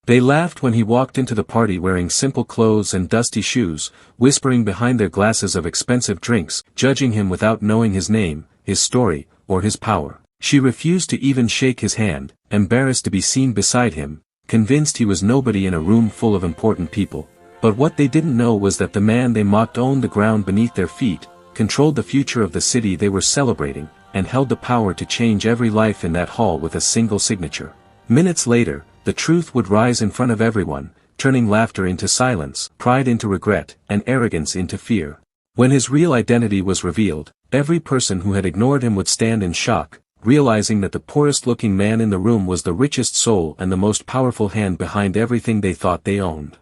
They laughed when he walked into the party wearing simple clothes and dusty shoes, whispering behind their glasses of expensive drinks, judging him without knowing his name, his story, or his power. She refused to even shake his hand, embarrassed to be seen beside him, convinced he was nobody in a room full of important people. But what they didn't know was that the man they mocked owned the ground beneath their feet, controlled the future of the city they were celebrating, and held the power to change every life in that hall with a single signature. Minutes later, the truth would rise in front of everyone, turning laughter into silence, pride into regret, and arrogance into fear. When his real identity was revealed, every person who had ignored him would stand in shock, realizing that the poorest-looking man in the room was the richest soul and the most powerful hand behind everything they thought they owned.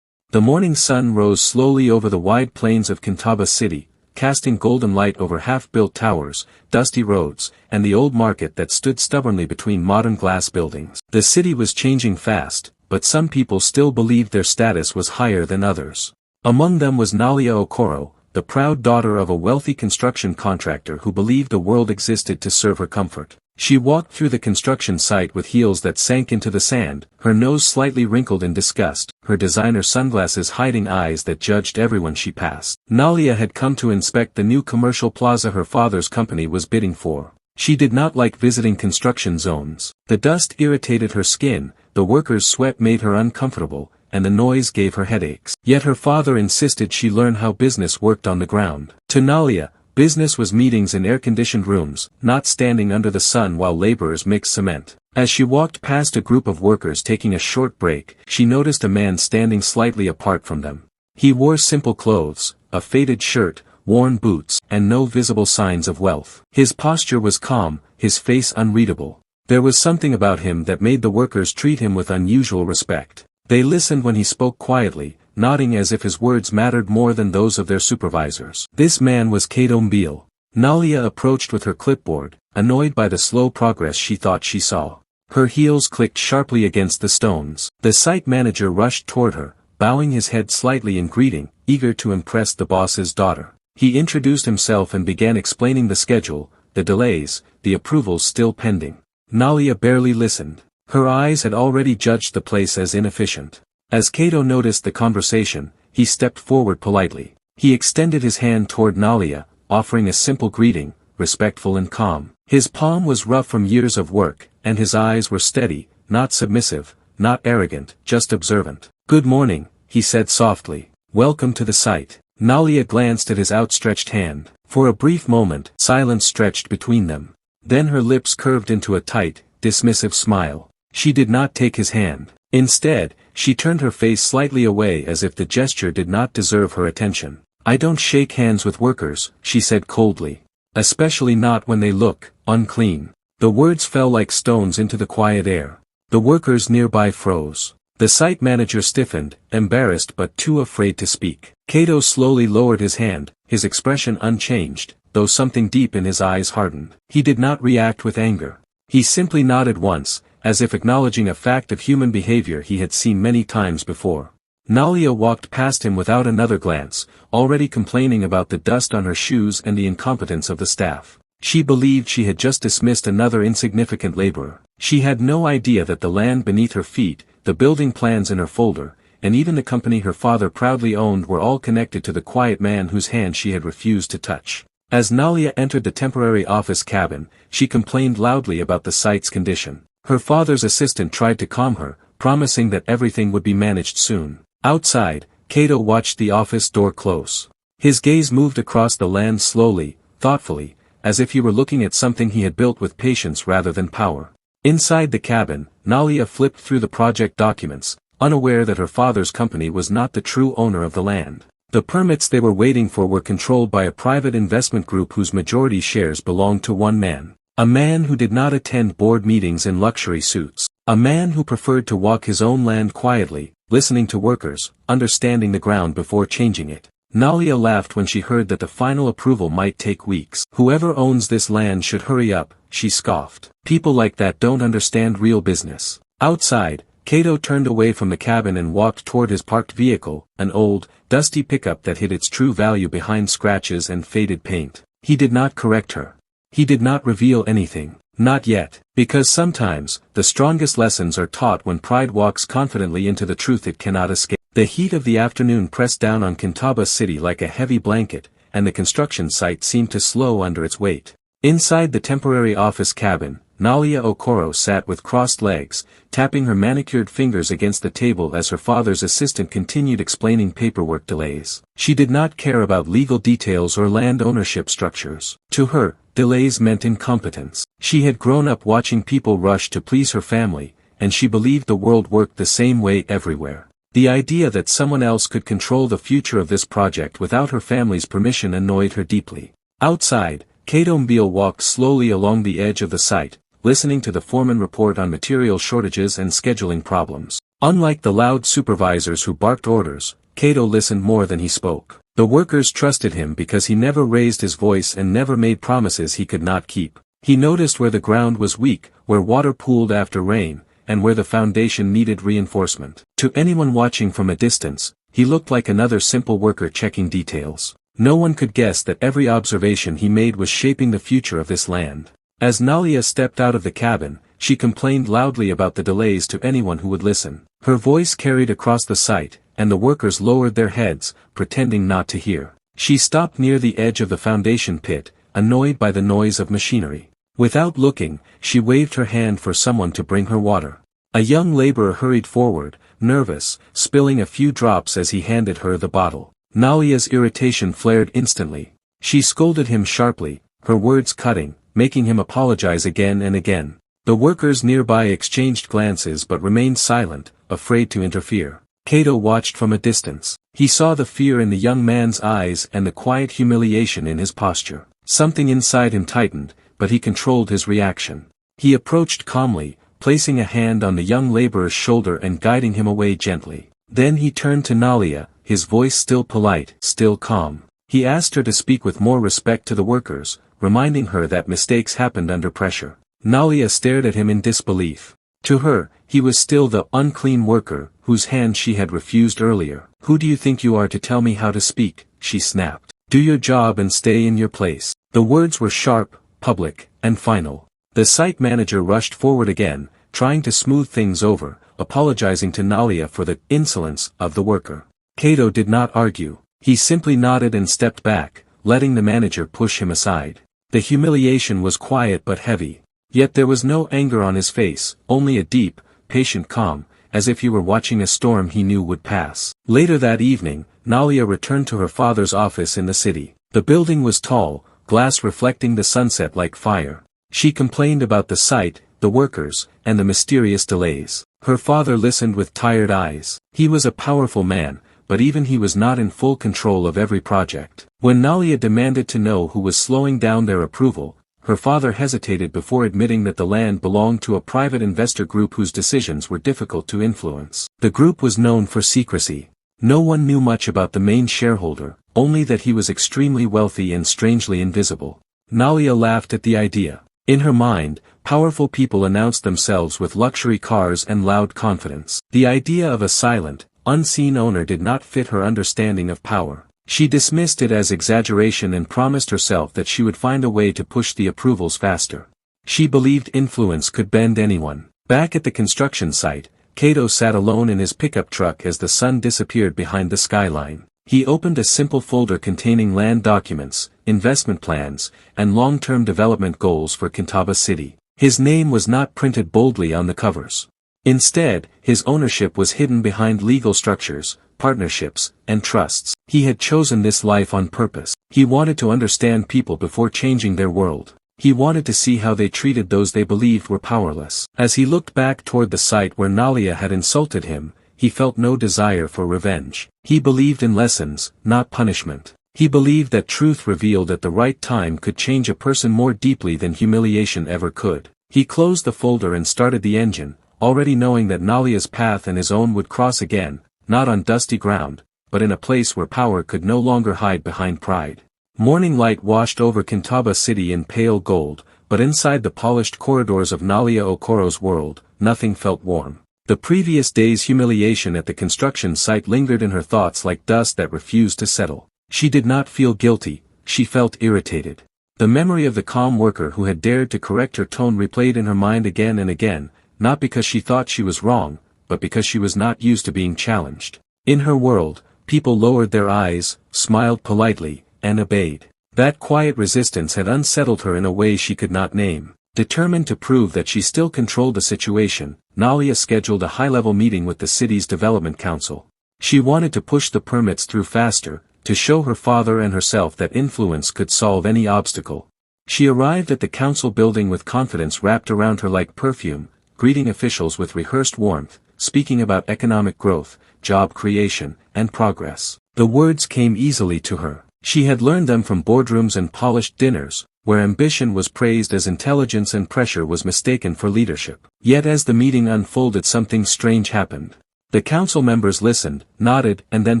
The morning sun rose slowly over the wide plains of Kintaba City, casting golden light over half-built towers, dusty roads, and the old market that stood stubbornly between modern glass buildings. The city was changing fast, but some people still believed their status was higher than others. Among them was Nalia Okoro, the proud daughter of a wealthy construction contractor who believed the world existed to serve her comfort. She walked through the construction site with heels that sank into the sand, her nose slightly wrinkled in disgust, her designer sunglasses hiding eyes that judged everyone she passed. Nalia had come to inspect the new commercial plaza her father's company was bidding for. She did not like visiting construction zones. The dust irritated her skin, the workers' sweat made her uncomfortable, and the noise gave her headaches. Yet her father insisted she learn how business worked on the ground. To Nalia, business was meetings in air-conditioned rooms, not standing under the sun while laborers mixed cement. As she walked past a group of workers taking a short break, she noticed a man standing slightly apart from them. He wore simple clothes, a faded shirt, worn boots, and no visible signs of wealth. His posture was calm, his face unreadable. There was something about him that made the workers treat him with unusual respect. They listened when he spoke quietly, nodding as if his words mattered more than those of their supervisors. This man was Kato Mbeel. Nalia approached with her clipboard, annoyed by the slow progress she thought she saw. Her heels clicked sharply against the stones. The site manager rushed toward her, bowing his head slightly in greeting, eager to impress the boss's daughter. He introduced himself and began explaining the schedule, the delays, the approvals still pending. Nalia barely listened. Her eyes had already judged the place as inefficient. As Kato noticed the conversation, he stepped forward politely. He extended his hand toward Nalia, offering a simple greeting, respectful and calm. His palm was rough from years of work, and his eyes were steady, not submissive, not arrogant, just observant. "Good morning," he said softly. "Welcome to the site." Nalia glanced at his outstretched hand. For a brief moment, silence stretched between them. Then her lips curved into a tight, dismissive smile. She did not take his hand. Instead, she turned her face slightly away as if the gesture did not deserve her attention. "I don't shake hands with workers," she said coldly. "Especially not when they look unclean." The words fell like stones into the quiet air. The workers nearby froze. The site manager stiffened, embarrassed but too afraid to speak. Kato slowly lowered his hand, his expression unchanged, though something deep in his eyes hardened. He did not react with anger. He simply nodded once, as if acknowledging a fact of human behavior he had seen many times before. Nalia walked past him without another glance, already complaining about the dust on her shoes and the incompetence of the staff. She believed she had just dismissed another insignificant laborer. She had no idea that the land beneath her feet, the building plans in her folder, and even the company her father proudly owned were all connected to the quiet man whose hand she had refused to touch. As Nalia entered the temporary office cabin, she complained loudly about the site's condition. Her father's assistant tried to calm her, promising that everything would be managed soon. Outside, Kato watched the office door close. His gaze moved across the land slowly, thoughtfully, as if he were looking at something he had built with patience rather than power. Inside the cabin, Nalia flipped through the project documents, unaware that her father's company was not the true owner of the land. The permits they were waiting for were controlled by a private investment group whose majority shares belonged to one man. A man who did not attend board meetings in luxury suits. A man who preferred to walk his own land quietly, listening to workers, understanding the ground before changing it. Nalia laughed when she heard that the final approval might take weeks. "Whoever owns this land should hurry up," she scoffed. "People like that don't understand real business." Outside, Kato turned away from the cabin and walked toward his parked vehicle, an old, dusty pickup that hid its true value behind scratches and faded paint. He did not correct her. He did not reveal anything. Not yet. Because sometimes, the strongest lessons are taught when pride walks confidently into the truth it cannot escape. The heat of the afternoon pressed down on Kintaba City like a heavy blanket, and the construction site seemed to slow under its weight. Inside the temporary office cabin, Nalia Okoro sat with crossed legs, tapping her manicured fingers against the table as her father's assistant continued explaining paperwork delays. She did not care about legal details or land ownership structures. To her, delays meant incompetence. She had grown up watching people rush to please her family, and she believed the world worked the same way everywhere. The idea that someone else could control the future of this project without her family's permission annoyed her deeply. Outside, Kato Mbeel walked slowly along the edge of the site, listening to the foreman report on material shortages and scheduling problems. Unlike the loud supervisors who barked orders, Kato listened more than he spoke. The workers trusted him because he never raised his voice and never made promises he could not keep. He noticed where the ground was weak, where water pooled after rain, and where the foundation needed reinforcement. To anyone watching from a distance, he looked like another simple worker checking details. No one could guess that every observation he made was shaping the future of this land. As Nalia stepped out of the cabin, she complained loudly about the delays to anyone who would listen. Her voice carried across the site, and the workers lowered their heads, pretending not to hear. She stopped near the edge of the foundation pit, annoyed by the noise of machinery. Without looking, she waved her hand for someone to bring her water. A young laborer hurried forward, nervous, spilling a few drops as he handed her the bottle. Nalia's irritation flared instantly. She scolded him sharply, her words cutting, making him apologize again and again. The workers nearby exchanged glances but remained silent, afraid to interfere. Kato watched from a distance. He saw the fear in the young man's eyes and the quiet humiliation in his posture. Something inside him tightened, but he controlled his reaction. He approached calmly, placing a hand on the young laborer's shoulder and guiding him away gently. Then he turned to Nalia, his voice still polite, still calm. He asked her to speak with more respect to the workers, reminding her that mistakes happened under pressure. Nalia stared at him in disbelief. To her, he was still the unclean worker, whose hand she had refused earlier. "Who do you think you are to tell me how to speak?" she snapped. "Do your job and stay in your place." The words were sharp, public, and final. The site manager rushed forward again, trying to smooth things over, apologizing to Nalia for the insolence of the worker. Kato did not argue. He simply nodded and stepped back, letting the manager push him aside. The humiliation was quiet but heavy. Yet there was no anger on his face, only a deep, patient calm, as if he were watching a storm he knew would pass. Later that evening, Nalia returned to her father's office in the city. The building was tall, glass reflecting the sunset like fire. She complained about the site, the workers, and the mysterious delays. Her father listened with tired eyes. He was a powerful man, but even he was not in full control of every project. When Nalia demanded to know who was slowing down their approval, her father hesitated before admitting that the land belonged to a private investor group whose decisions were difficult to influence. The group was known for secrecy. No one knew much about the main shareholder, only that he was extremely wealthy and strangely invisible. Nalia laughed at the idea. In her mind, powerful people announced themselves with luxury cars and loud confidence. The idea of a silent, unseen owner did not fit her understanding of power. She dismissed it as exaggeration and promised herself that she would find a way to push the approvals faster. She believed influence could bend anyone. Back at the construction site, Kato sat alone in his pickup truck as the sun disappeared behind the skyline. He opened a simple folder containing land documents, investment plans, and long-term development goals for Kintaba City. His name was not printed boldly on the covers. Instead, his ownership was hidden behind legal structures, partnerships, and trusts. He had chosen this life on purpose. He wanted to understand people before changing their world. He wanted to see how they treated those they believed were powerless. As he looked back toward the site where Nalia had insulted him, he felt no desire for revenge. He believed in lessons, not punishment. He believed that truth revealed at the right time could change a person more deeply than humiliation ever could. He closed the folder and started the engine, already knowing that Nalia's path and his own would cross again, not on dusty ground, but in a place where power could no longer hide behind pride. Morning light washed over Kintaba City in pale gold, but inside the polished corridors of Nalia Okoro's world, nothing felt warm. The previous day's humiliation at the construction site lingered in her thoughts like dust that refused to settle. She did not feel guilty, she felt irritated. The memory of the calm worker who had dared to correct her tone replayed in her mind again and again, not because she thought she was wrong, but because she was not used to being challenged. In her world, people lowered their eyes, smiled politely, and obeyed. That quiet resistance had unsettled her in a way she could not name. Determined to prove that she still controlled the situation, Nalia scheduled a high-level meeting with the city's development council. She wanted to push the permits through faster, to show her father and herself that influence could solve any obstacle. She arrived at the council building with confidence wrapped around her like perfume, greeting officials with rehearsed warmth, speaking about economic growth, job creation, and progress. The words came easily to her. She had learned them from boardrooms and polished dinners, where ambition was praised as intelligence and pressure was mistaken for leadership. Yet as the meeting unfolded, something strange happened. The council members listened, nodded, and then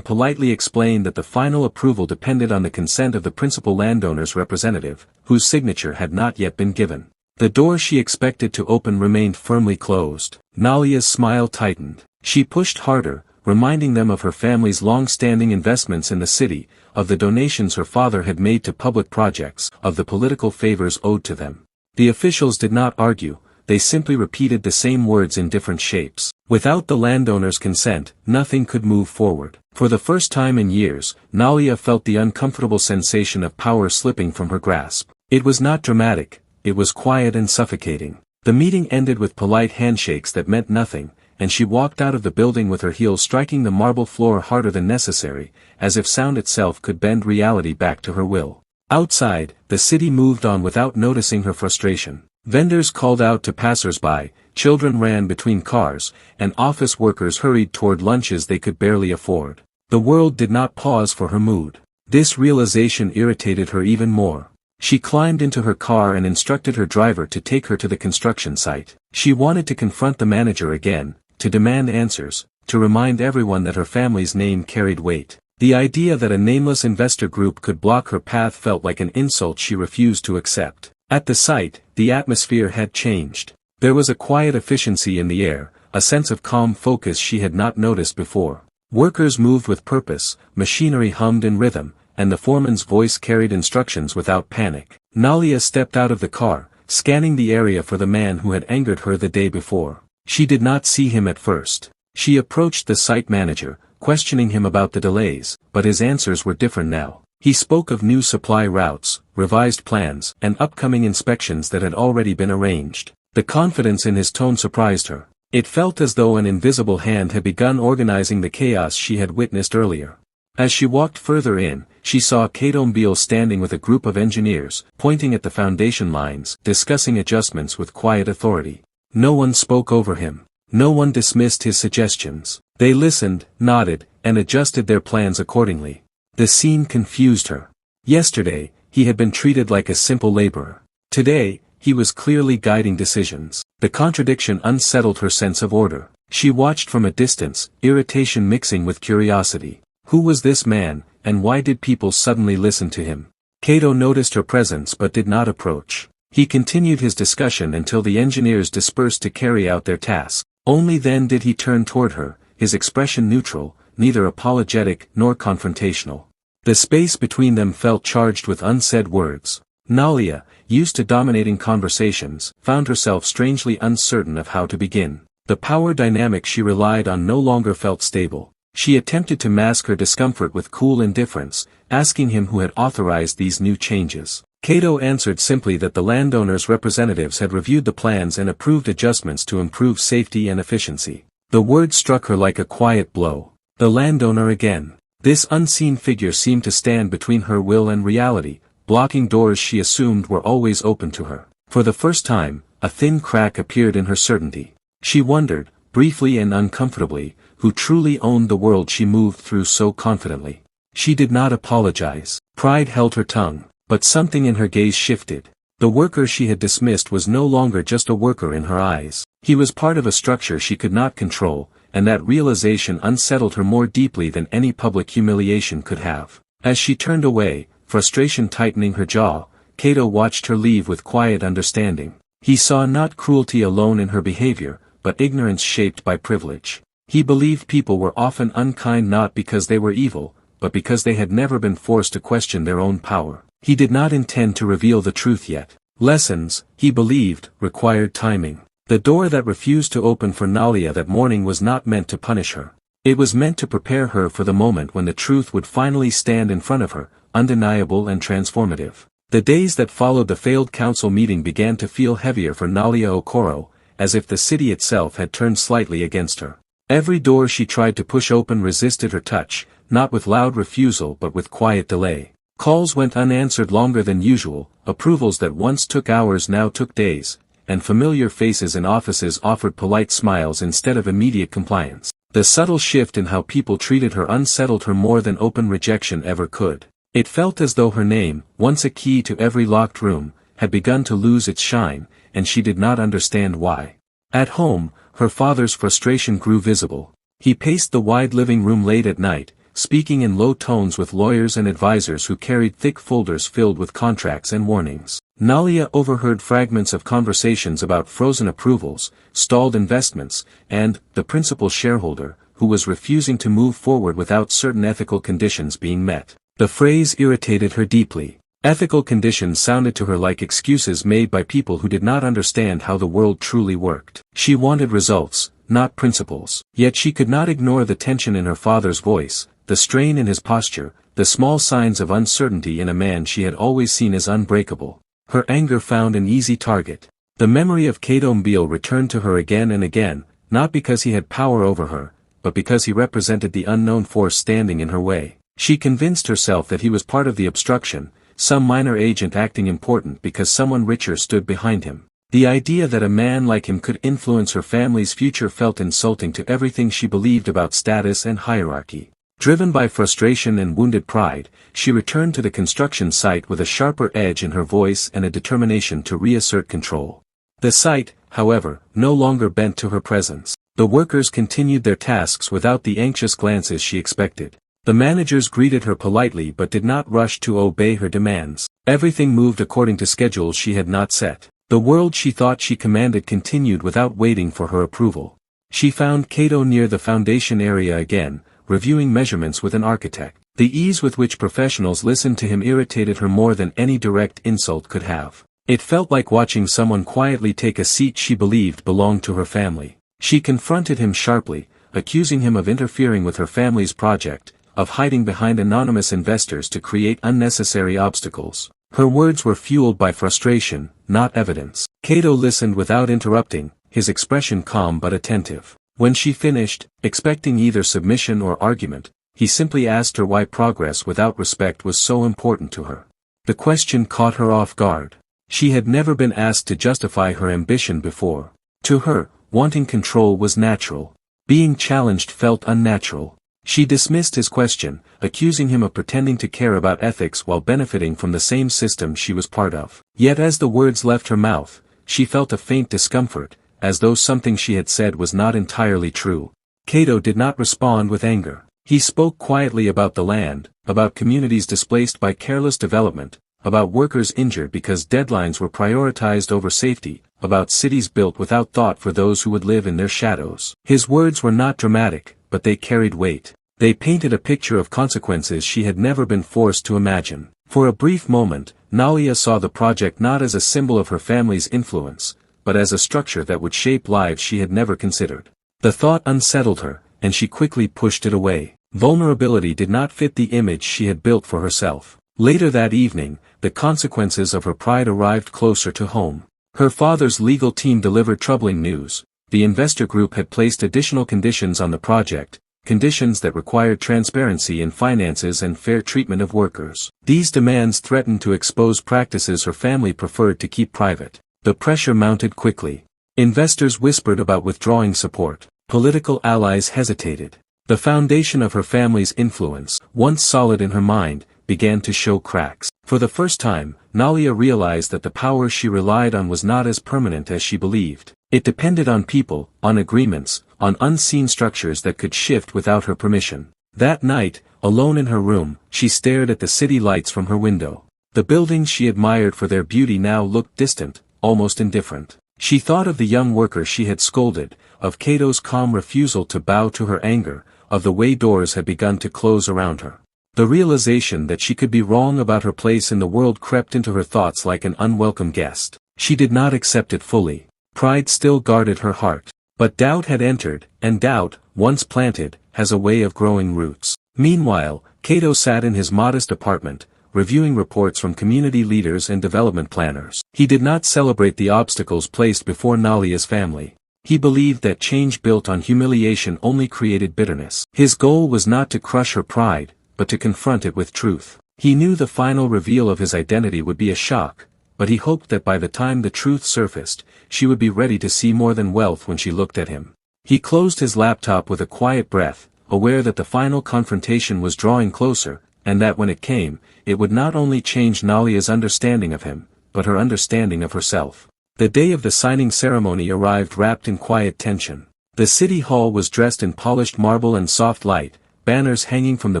politely explained that the final approval depended on the consent of the principal landowner's representative, whose signature had not yet been given. The door she expected to open remained firmly closed. Nalia's smile tightened. She pushed harder, reminding them of her family's long-standing investments in the city, of the donations her father had made to public projects, of the political favors owed to them. The officials did not argue, they simply repeated the same words in different shapes. Without the landowner's consent, nothing could move forward. For the first time in years, Nalia felt the uncomfortable sensation of power slipping from her grasp. It was not dramatic, it was quiet and suffocating. The meeting ended with polite handshakes that meant nothing, and she walked out of the building with her heels striking the marble floor harder than necessary, as if sound itself could bend reality back to her will. Outside, the city moved on without noticing her frustration. Vendors called out to passers-by, children ran between cars, and office workers hurried toward lunches they could barely afford. The world did not pause for her mood. This realization irritated her even more. She climbed into her car and instructed her driver to take her to the construction site. She wanted to confront the manager again, to demand answers, to remind everyone that her family's name carried weight. The idea that a nameless investor group could block her path felt like an insult she refused to accept. At the site, the atmosphere had changed. There was a quiet efficiency in the air, a sense of calm focus she had not noticed before. Workers moved with purpose, machinery hummed in rhythm, and the foreman's voice carried instructions without panic. Nalia stepped out of the car, scanning the area for the man who had angered her the day before. She did not see him at first. She approached the site manager, questioning him about the delays, but his answers were different now. He spoke of new supply routes, revised plans, and upcoming inspections that had already been arranged. The confidence in his tone surprised her. It felt as though an invisible hand had begun organizing the chaos she had witnessed earlier. As she walked further in, she saw Kato Mbiel standing with a group of engineers, pointing at the foundation lines, discussing adjustments with quiet authority. No one spoke over him. No one dismissed his suggestions. They listened, nodded, and adjusted their plans accordingly. The scene confused her. Yesterday, he had been treated like a simple laborer. Today, he was clearly guiding decisions. The contradiction unsettled her sense of order. She watched from a distance, irritation mixing with curiosity. Who was this man, and why did people suddenly listen to him? Kato noticed her presence but did not approach. He continued his discussion until the engineers dispersed to carry out their task. Only then did he turn toward her, his expression neutral, neither apologetic nor confrontational. The space between them felt charged with unsaid words. Nalia, used to dominating conversations, found herself strangely uncertain of how to begin. The power dynamic she relied on no longer felt stable. She attempted to mask her discomfort with cool indifference, asking him who had authorized these new changes. Kato answered simply that the landowner's representatives had reviewed the plans and approved adjustments to improve safety and efficiency. The word struck her like a quiet blow. The landowner again. This unseen figure seemed to stand between her will and reality, blocking doors she assumed were always open to her. For the first time, a thin crack appeared in her certainty. She wondered, briefly and uncomfortably, who truly owned the world she moved through so confidently. She did not apologize. Pride held her tongue, but something in her gaze shifted. The worker she had dismissed was no longer just a worker in her eyes. He was part of a structure she could not control, and that realization unsettled her more deeply than any public humiliation could have. As she turned away, frustration tightening her jaw, Kato watched her leave with quiet understanding. He saw not cruelty alone in her behavior, but ignorance shaped by privilege. He believed people were often unkind not because they were evil, but because they had never been forced to question their own power. He did not intend to reveal the truth yet. Lessons, he believed, required timing. The door that refused to open for Nalia that morning was not meant to punish her. It was meant to prepare her for the moment when the truth would finally stand in front of her, undeniable and transformative. The days that followed the failed council meeting began to feel heavier for Nalia Okoro, as if the city itself had turned slightly against her. Every door she tried to push open resisted her touch, not with loud refusal but with quiet delay. Calls went unanswered longer than usual, approvals that once took hours now took days, and familiar faces in offices offered polite smiles instead of immediate compliance. The subtle shift in how people treated her unsettled her more than open rejection ever could. It felt as though her name, once a key to every locked room, had begun to lose its shine, and she did not understand why. At home, her father's frustration grew visible. He paced the wide living room late at night, speaking in low tones with lawyers and advisors who carried thick folders filled with contracts and warnings. Nalia overheard fragments of conversations about frozen approvals, stalled investments, and the principal shareholder, who was refusing to move forward without certain ethical conditions being met. The phrase irritated her deeply. Ethical conditions sounded to her like excuses made by people who did not understand how the world truly worked. She wanted results, not principles. Yet she could not ignore the tension in her father's voice, the strain in his posture, the small signs of uncertainty in a man she had always seen as unbreakable. Her anger found an easy target. The memory of Kato Mbeel returned to her again and again, not because he had power over her, but because he represented the unknown force standing in her way. She convinced herself that he was part of the obstruction, some minor agent acting important because someone richer stood behind him. The idea that a man like him could influence her family's future felt insulting to everything she believed about status and hierarchy. Driven by frustration and wounded pride, she returned to the construction site with a sharper edge in her voice and a determination to reassert control. The site, however, no longer bent to her presence. The workers continued their tasks without the anxious glances she expected. The managers greeted her politely but did not rush to obey her demands. Everything moved according to schedules she had not set. The world she thought she commanded continued without waiting for her approval. She found Kato near the foundation area again, reviewing measurements with an architect. The ease with which professionals listened to him irritated her more than any direct insult could have. It felt like watching someone quietly take a seat she believed belonged to her family. She confronted him sharply, accusing him of interfering with her family's project, of hiding behind anonymous investors to create unnecessary obstacles. Her words were fueled by frustration, not evidence. Kato listened without interrupting, his expression calm but attentive. When she finished, expecting either submission or argument, he simply asked her why progress without respect was so important to her. The question caught her off guard. She had never been asked to justify her ambition before. To her, wanting control was natural. Being challenged felt unnatural. She dismissed his question, accusing him of pretending to care about ethics while benefiting from the same system she was part of. Yet as the words left her mouth, she felt a faint discomfort, as though something she had said was not entirely true. Kato did not respond with anger. He spoke quietly about the land, about communities displaced by careless development, about workers injured because deadlines were prioritized over safety, about cities built without thought for those who would live in their shadows. His words were not dramatic, but they carried weight. They painted a picture of consequences she had never been forced to imagine. For a brief moment, Nalia saw the project not as a symbol of her family's influence, but as a structure that would shape lives she had never considered. The thought unsettled her, and she quickly pushed it away. Vulnerability did not fit the image she had built for herself. Later that evening, the consequences of her pride arrived closer to home. Her father's legal team delivered troubling news. The investor group had placed additional conditions on the project, conditions that required transparency in finances and fair treatment of workers. These demands threatened to expose practices her family preferred to keep private. The pressure mounted quickly. Investors whispered about withdrawing support. Political allies hesitated. The foundation of her family's influence, once solid in her mind, began to show cracks. For the first time, Nalia realized that the power she relied on was not as permanent as she believed. It depended on people, on agreements, on unseen structures that could shift without her permission. That night, alone in her room, she stared at the city lights from her window. The buildings she admired for their beauty now looked distant, almost indifferent. She thought of the young worker she had scolded, of Kato's calm refusal to bow to her anger, of the way doors had begun to close around her. The realization that she could be wrong about her place in the world crept into her thoughts like an unwelcome guest. She did not accept it fully. Pride still guarded her heart. But doubt had entered, and doubt, once planted, has a way of growing roots. Meanwhile, Cato sat in his modest apartment, reviewing reports from community leaders and development planners. He did not celebrate the obstacles placed before Nalia's family. He believed that change built on humiliation only created bitterness. His goal was not to crush her pride, but to confront it with truth. He knew the final reveal of his identity would be a shock, but he hoped that by the time the truth surfaced, she would be ready to see more than wealth when she looked at him. He closed his laptop with a quiet breath, aware that the final confrontation was drawing closer, and that when it came, it would not only change Nalia's understanding of him, but her understanding of herself. The day of the signing ceremony arrived wrapped in quiet tension. The city hall was dressed in polished marble and soft light, banners hanging from the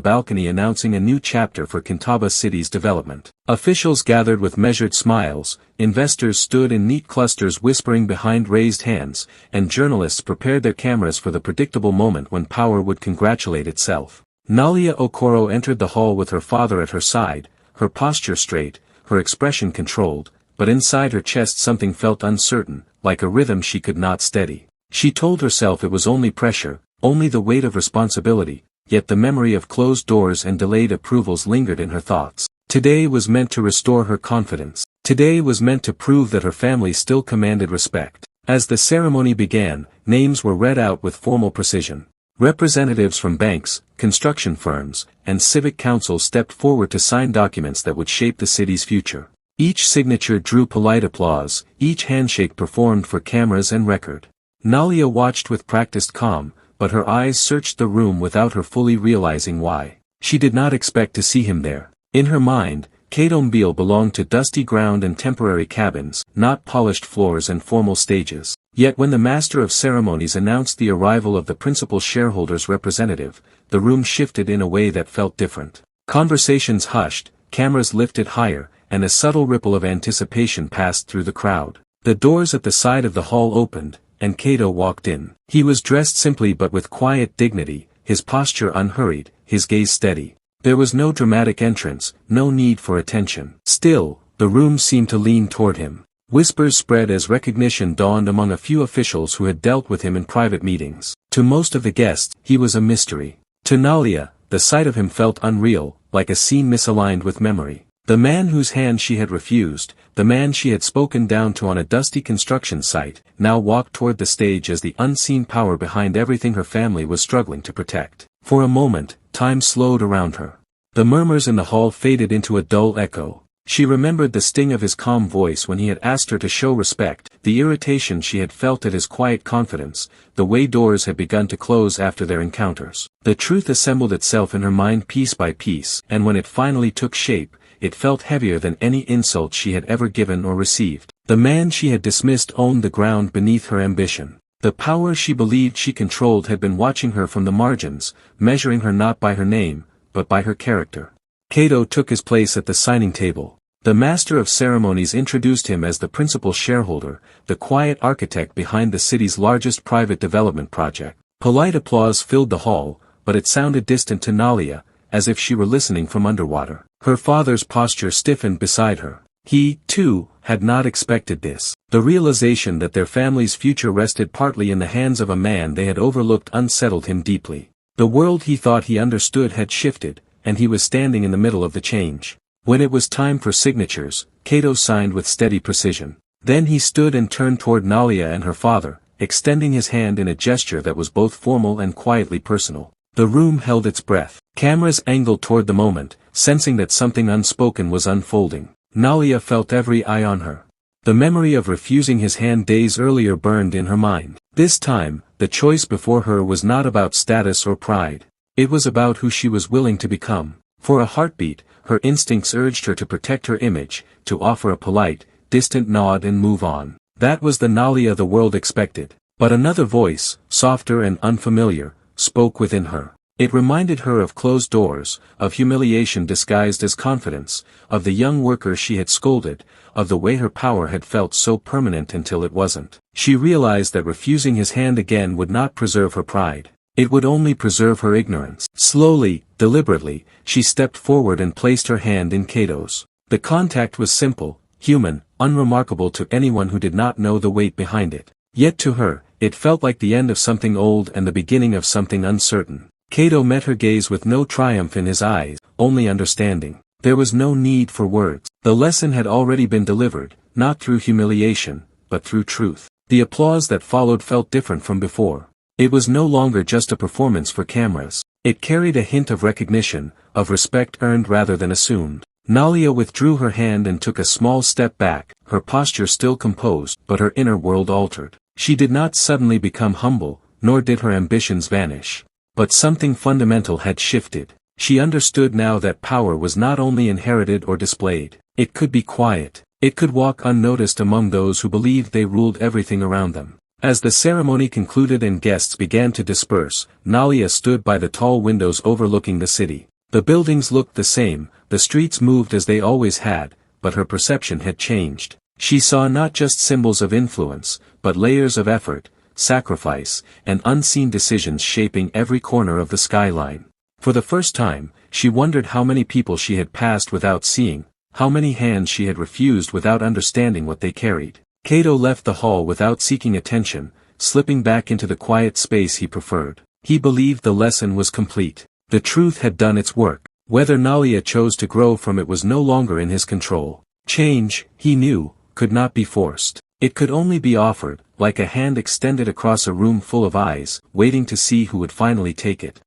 balcony announcing a new chapter for Kintaba City's development. Officials gathered with measured smiles, investors stood in neat clusters whispering behind raised hands, and journalists prepared their cameras for the predictable moment when power would congratulate itself. Nalia Okoro entered the hall with her father at her side, her posture straight, her expression controlled, but inside her chest something felt uncertain, like a rhythm she could not steady. She told herself it was only pressure, only the weight of responsibility, yet the memory of closed doors and delayed approvals lingered in her thoughts. Today was meant to restore her confidence. Today was meant to prove that her family still commanded respect. As the ceremony began, names were read out with formal precision. Representatives from banks, construction firms, and civic councils stepped forward to sign documents that would shape the city's future. Each signature drew polite applause, each handshake performed for cameras and record. Nalia watched with practiced calm, but her eyes searched the room without her fully realizing why. She did not expect to see him there. In her mind, Kadombeel belonged to dusty ground and temporary cabins, not polished floors and formal stages. Yet when the master of ceremonies announced the arrival of the principal shareholders' representative, the room shifted in a way that felt different. Conversations hushed, cameras lifted higher, and a subtle ripple of anticipation passed through the crowd. The doors at the side of the hall opened, and Cato walked in. He was dressed simply but with quiet dignity, his posture unhurried, his gaze steady. There was no dramatic entrance, no need for attention. Still, the room seemed to lean toward him. Whispers spread as recognition dawned among a few officials who had dealt with him in private meetings. To most of the guests, he was a mystery. To Nalia, the sight of him felt unreal, like a scene misaligned with memory. The man whose hand she had refused, the man she had spoken down to on a dusty construction site, now walked toward the stage as the unseen power behind everything her family was struggling to protect. For a moment, time slowed around her. The murmurs in the hall faded into a dull echo. She remembered the sting of his calm voice when he had asked her to show respect, the irritation she had felt at his quiet confidence, the way doors had begun to close after their encounters. The truth assembled itself in her mind piece by piece, and when it finally took shape, it felt heavier than any insult she had ever given or received. The man she had dismissed owned the ground beneath her ambition. The power she believed she controlled had been watching her from the margins, measuring her not by her name, but by her character. Cato took his place at the signing table. The master of ceremonies introduced him as the principal shareholder, the quiet architect behind the city's largest private development project. Polite applause filled the hall, but it sounded distant to Nalia, as if she were listening from underwater. Her father's posture stiffened beside her. He, too, had not expected this. The realization that their family's future rested partly in the hands of a man they had overlooked unsettled him deeply. The world he thought he understood had shifted, and he was standing in the middle of the change. When it was time for signatures, Cato signed with steady precision. Then he stood and turned toward Nalia and her father, extending his hand in a gesture that was both formal and quietly personal. The room held its breath. Cameras angled toward the moment, sensing that something unspoken was unfolding. Nalia felt every eye on her. The memory of refusing his hand days earlier burned in her mind. This time, the choice before her was not about status or pride. It was about who she was willing to become. For a heartbeat, her instincts urged her to protect her image, to offer a polite, distant nod and move on. That was the Nalia the world expected. But another voice, softer and unfamiliar, spoke within her. It reminded her of closed doors, of humiliation disguised as confidence, of the young worker she had scolded, of the way her power had felt so permanent until it wasn't. She realized that refusing his hand again would not preserve her pride. It would only preserve her ignorance. Slowly, deliberately, she stepped forward and placed her hand in Cato's. The contact was simple, human, unremarkable to anyone who did not know the weight behind it. Yet to her, it felt like the end of something old and the beginning of something uncertain. Cato met her gaze with no triumph in his eyes, only understanding. There was no need for words. The lesson had already been delivered, not through humiliation, but through truth. The applause that followed felt different from before. It was no longer just a performance for cameras. It carried a hint of recognition, of respect earned rather than assumed. Nalia withdrew her hand and took a small step back, her posture still composed, but her inner world altered. She did not suddenly become humble, nor did her ambitions vanish. But something fundamental had shifted. She understood now that power was not only inherited or displayed. It could be quiet. It could walk unnoticed among those who believed they ruled everything around them. As the ceremony concluded and guests began to disperse, Nalia stood by the tall windows overlooking the city. The buildings looked the same, the streets moved as they always had, but her perception had changed. She saw not just symbols of influence, but layers of effort, sacrifice, and unseen decisions shaping every corner of the skyline. For the first time, she wondered how many people she had passed without seeing, how many hands she had refused without understanding what they carried. Cato left the hall without seeking attention, slipping back into the quiet space he preferred. He believed the lesson was complete. The truth had done its work. Whether Nalia chose to grow from it was no longer in his control. Change, he knew, could not be forced. It could only be offered, like a hand extended across a room full of eyes, waiting to see who would finally take it.